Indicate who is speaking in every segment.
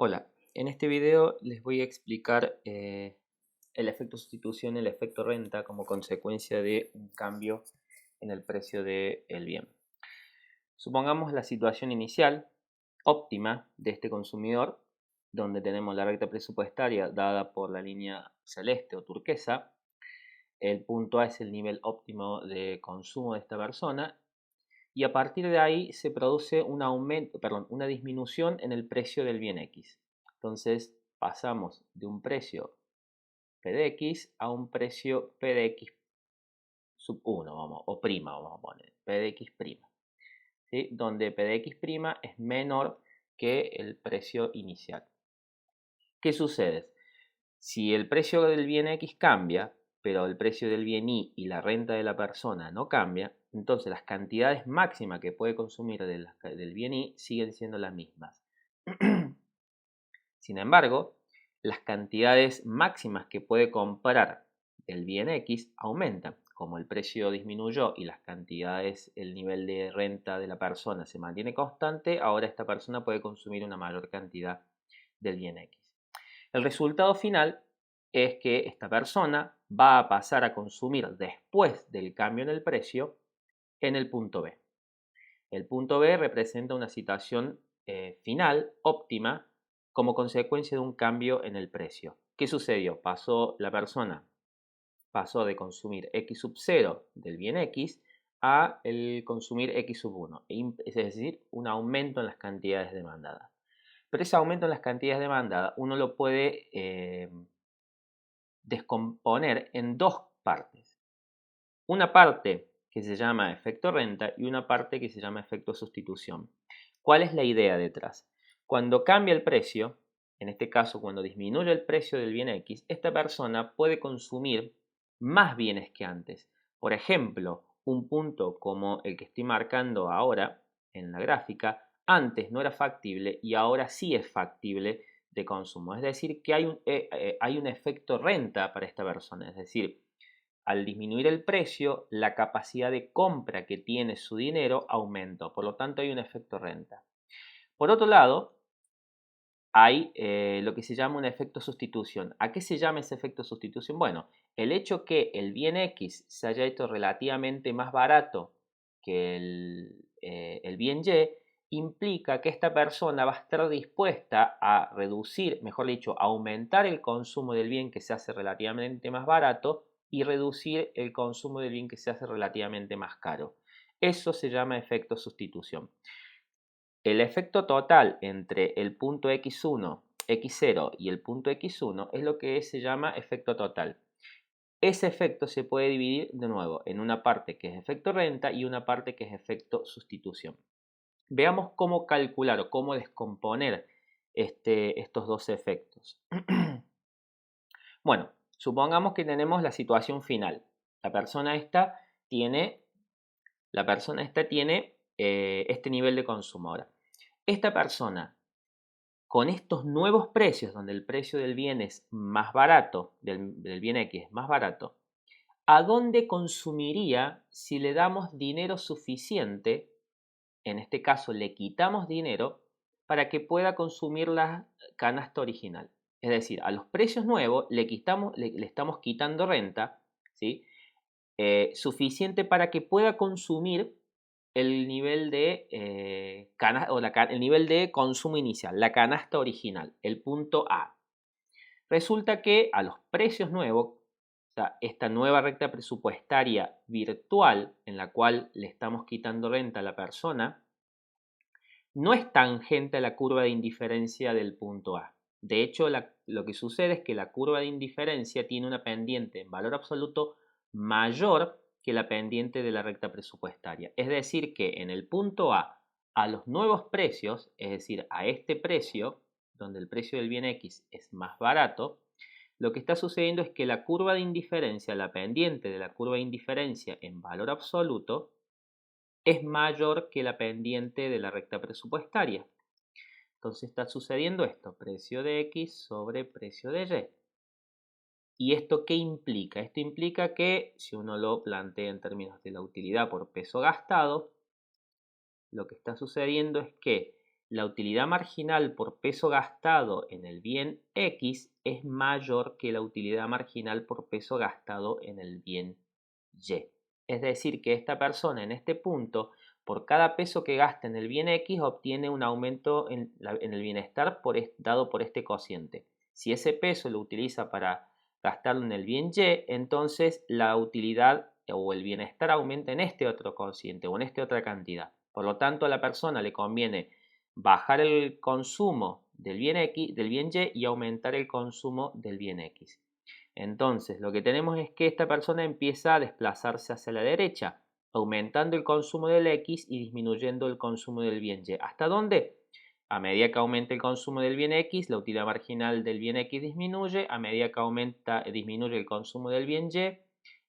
Speaker 1: Hola, en este video les voy a explicar el efecto sustitución y el efecto renta como consecuencia de un cambio en el precio del bien. Supongamos la situación inicial óptima de este consumidor, donde tenemos la recta presupuestaria dada por la línea celeste o turquesa. El punto A es el nivel óptimo de consumo de esta persona y a partir de ahí se produce un aumento, una disminución en el precio del bien X. Entonces pasamos de un precio P de X a un precio P de X sub 1, o prima, vamos a poner, P de X prima, ¿sí? Donde P de X prima es menor que el precio inicial. ¿Qué sucede? Si el precio del bien X cambia, pero el precio del bien Y y la renta de la persona no cambia, entonces las cantidades máximas que puede consumir del bien Y siguen siendo las mismas. Sin embargo, las cantidades máximas que puede comprar el bien X aumentan. Como el precio disminuyó y las cantidades, el nivel de renta de la persona se mantiene constante, ahora esta persona puede consumir una mayor cantidad del bien X. El resultado final es que esta persona va a pasar a consumir después del cambio en el precio en el punto B. El punto B representa una situación final óptima como consecuencia de un cambio en el precio. ¿Qué sucedió? La persona pasó de consumir X sub 0 del bien X a el consumir X sub 1, es decir, un aumento en las cantidades demandadas. Pero ese aumento en las cantidades demandadas uno lo puede descomponer en dos partes. Una parte que se llama efecto renta y una parte que se llama efecto sustitución. ¿Cuál es la idea detrás? Cuando cambia el precio, en este caso cuando disminuye el precio del bien X, esta persona puede consumir más bienes que antes. Por ejemplo, un punto como el que estoy marcando ahora en la gráfica, antes no era factible y ahora sí es factible de consumo. Es decir, que hay un efecto renta para esta persona. Es decir, al disminuir el precio, la capacidad de compra que tiene su dinero aumentó. Por lo tanto, hay un efecto renta. Por otro lado, hay lo que se llama un efecto sustitución. ¿A qué se llama ese efecto sustitución? Bueno, el hecho que el bien X se haya hecho relativamente más barato que el bien Y implica que esta persona va a estar dispuesta a reducir, mejor dicho, a aumentar el consumo del bien que se hace relativamente más barato y reducir el consumo del bien que se hace relativamente más caro. Eso se llama efecto sustitución. El efecto total entre el punto x1, x0 y el punto x1 es lo que se llama efecto total. Ese efecto se puede dividir de nuevo en una parte que es efecto renta y una parte que es efecto sustitución. Veamos cómo calcular o cómo descomponer estos dos efectos. Bueno, supongamos que tenemos la situación final. La persona esta tiene este nivel de consumo. Ahora, esta persona con estos nuevos precios, donde el precio del bien es más barato, del bien X es más barato, ¿a dónde consumiría si le damos dinero suficiente? En este caso le quitamos dinero para que pueda consumir la canasta original. Es decir, a los precios nuevos le estamos quitando renta, ¿sí? Suficiente para que pueda consumir el nivel de, el nivel de consumo inicial, la canasta original, el punto A. Resulta que a los precios nuevos, o sea, esta nueva recta presupuestaria virtual en la cual le estamos quitando renta a la persona, no es tangente a la curva de indiferencia del punto A. De hecho, lo que sucede es que la curva de indiferencia tiene una pendiente en valor absoluto mayor que la pendiente de la recta presupuestaria. Es decir, que en el punto a los nuevos precios, es decir, a este precio, donde el precio del bien X es más barato, lo que está sucediendo es que la curva de indiferencia, la pendiente de la curva de indiferencia en valor absoluto, es mayor que la pendiente de la recta presupuestaria. Entonces está sucediendo esto, precio de X sobre precio de Y. ¿Y esto qué implica? Esto implica que si uno lo plantea en términos de la utilidad por peso gastado, lo que está sucediendo es que la utilidad marginal por peso gastado en el bien X es mayor que la utilidad marginal por peso gastado en el bien Y. Es decir, que esta persona en este punto, por cada peso que gasta en el bien X, obtiene un aumento en el bienestar dado por este cociente. Si ese peso lo utiliza para gastarlo en el bien Y, entonces la utilidad o el bienestar aumenta en este otro cociente o en esta otra cantidad. Por lo tanto, a la persona le conviene bajar el consumo del bien X, del bien Y, y aumentar el consumo del bien X. Entonces, lo que tenemos es que esta persona empieza a desplazarse hacia la derecha, aumentando el consumo del X y disminuyendo el consumo del bien Y. ¿Hasta dónde? A medida que aumenta el consumo del bien X, la utilidad marginal del bien X disminuye. A medida que disminuye el consumo del bien Y,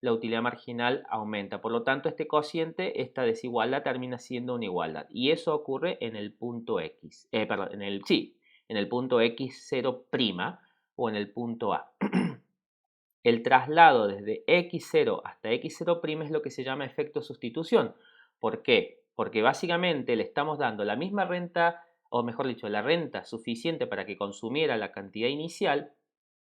Speaker 1: la utilidad marginal aumenta. Por lo tanto, este cociente, esta desigualdad termina siendo una igualdad. Y eso ocurre en el punto X. En el punto X0' o en el punto A. El traslado desde X0 hasta X0' es lo que se llama efecto sustitución. ¿Por qué? Porque básicamente le estamos dando la misma renta, o mejor dicho, la renta suficiente para que consumiera la cantidad inicial,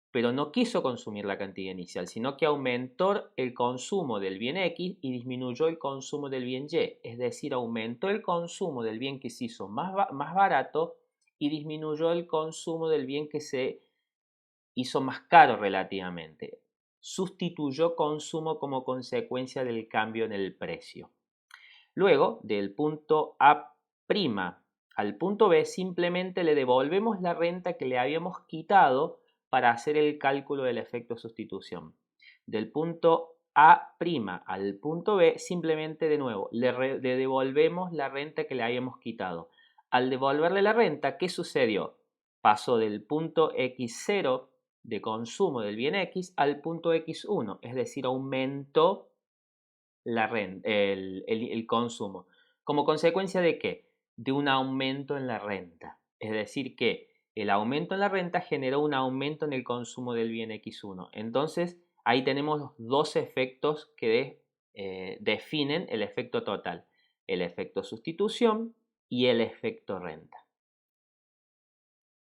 Speaker 1: pero no quiso consumir la cantidad inicial, sino que aumentó el consumo del bien X y disminuyó el consumo del bien Y. Es decir, aumentó el consumo del bien que se hizo más barato y disminuyó el consumo del bien que se hizo más caro relativamente. Sustituyó consumo como consecuencia del cambio en el precio. Luego, del punto A' al punto B, simplemente le devolvemos la renta que le habíamos quitado para hacer el cálculo del efecto sustitución. Del punto A' al punto B, simplemente de nuevo le devolvemos la renta que le habíamos quitado. Al devolverle la renta, ¿qué sucedió? Pasó del punto X0 de consumo del bien X al punto X1, es decir, aumentó el consumo. ¿Como consecuencia de qué? De un aumento en la renta. Es decir, que el aumento en la renta generó un aumento en el consumo del bien X1. Entonces, ahí tenemos los dos efectos que definen el efecto total. El efecto sustitución y el efecto renta.